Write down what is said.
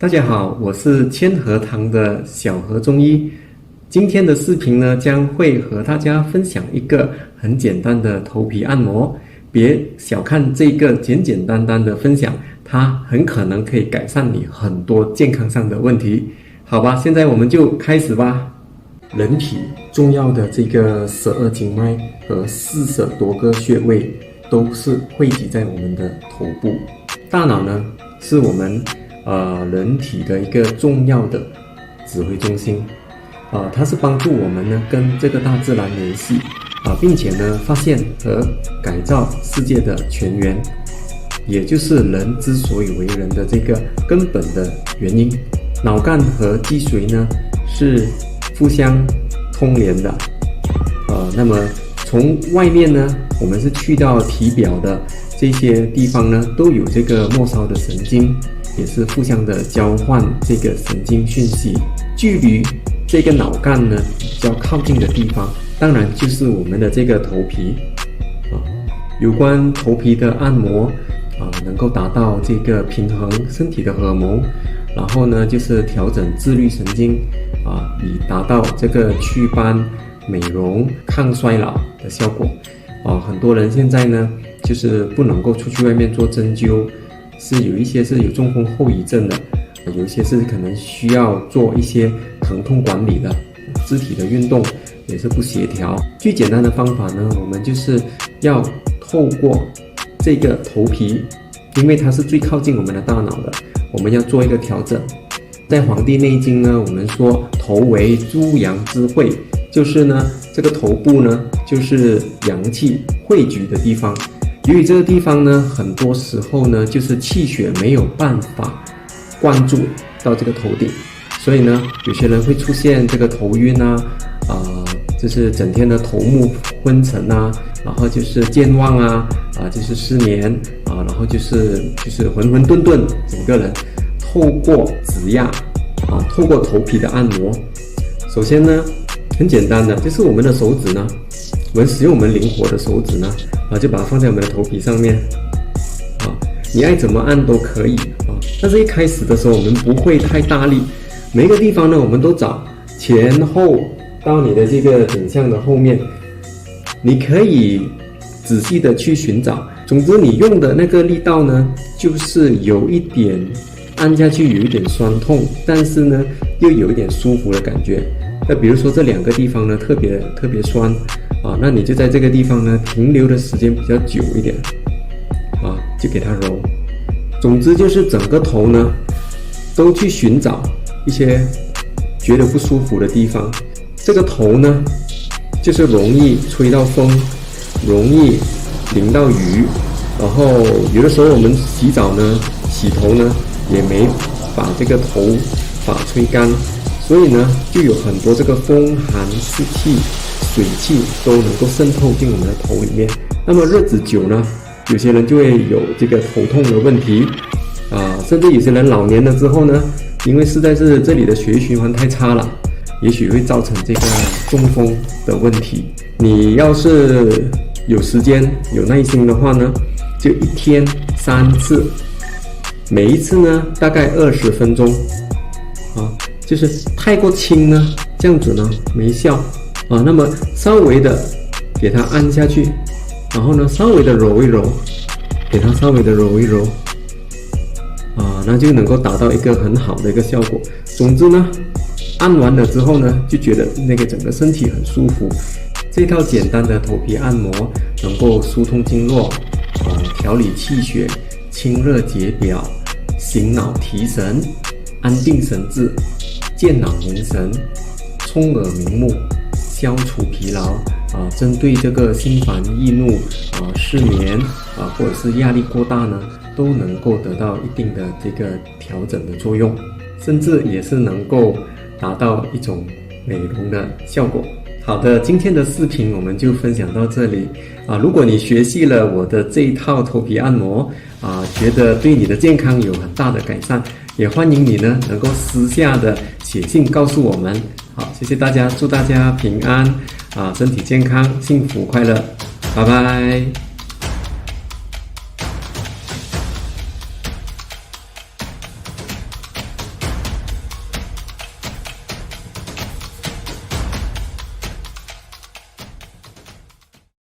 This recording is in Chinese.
大家好，我是千和堂的小何中医。今天的视频呢，将会和大家分享一个很简单的头皮按摩。别小看这个简简单单的分享，它很可能可以改善你很多健康上的问题。好吧，现在我们就开始吧。人体重要的这个12经脉和40多个穴位都是汇集在我们的头部。大脑呢，是我们人体的一个重要的指挥中心，它是帮助我们呢跟这个大自然联系，并且呢发现和改造世界的泉源，也就是人之所以为人的这个根本的原因。脑干和脊髓呢是互相通连的，那么从外面呢，我们是去到体表的这些地方呢，都有这个末梢的神经，也是互相的交换这个神经讯息。距离这个脑干呢比较靠近的地方，当然就是我们的这个头皮。有关头皮的按摩能够达到这个平衡身体的荷尔蒙，然后呢就是调整自律神经以达到这个祛斑、美容、抗衰老的效果。很多人现在呢就是不能够出去外面做针灸，是有一些是有中风后遗症的，有一些是可能需要做一些疼痛管理的，肢体的运动也是不协调。最简单的方法呢，我们就是要透过这个头皮，因为它是最靠近我们的大脑的，我们要做一个调整。在《黄帝内经》呢，我们说头为诸阳之会，就是呢这个头部呢就是阳气汇聚的地方。由于这个地方呢，很多时候呢就是气血没有办法灌注到这个头顶，所以呢有些人会出现这个头晕就是整天的头目昏沉然后就是健忘就是失眠然后就是浑浑沌沌，整个人。透过指压透过头皮的按摩，首先呢很简单的，就是我们的手指呢，我们使用我们灵活的手指呢就把它放在我们的头皮上面你爱怎么按都可以但是一开始的时候我们不会太大力，每一个地方呢我们都找前后到你的这个颈项的后面，你可以仔细的去寻找。总之你用的那个力道呢，就是有一点按下去有一点酸痛，但是呢又有一点舒服的感觉。那比如说这两个地方呢特别酸那你就在这个地方呢停留的时间比较久一点就给它揉。总之就是整个头呢都去寻找一些觉得不舒服的地方。这个头呢就是容易吹到风，容易淋到雨，然后有的时候我们洗澡呢洗头呢也没把这个头发吹干，所以呢就有很多这个风寒湿气、水气都能够渗透进我们的头里面。那么日子久呢，有些人就会有这个头痛的问题甚至有些人老年了之后呢，因为实在是这里的血液循环太差了，也许会造成这个中风的问题。你要是有时间有耐心的话呢，就一天3次，每一次呢大概20分钟就是太过轻呢这样子呢没效那么稍微的给它按下去，然后呢稍微的揉一揉，给它稍微的揉一揉那就能够达到一个很好的一个效果。总之呢按完了之后呢，就觉得那个整个身体很舒服。这套简单的头皮按摩能够疏通经络调理气血，清热解表，醒脑提神，安定神志，健脑凝神，充耳明目，消除疲劳针对这个心烦易怒失眠或者是压力过大呢，都能够得到一定的这个调整的作用，甚至也是能够达到一种美容的效果。好的，今天的视频我们就分享到这里如果你学习了我的这一套头皮按摩觉得对你的健康有很大的改善，也欢迎你呢能够私下的写信告诉我们。好，谢谢大家，祝大家平安身体健康，幸福快乐，拜拜。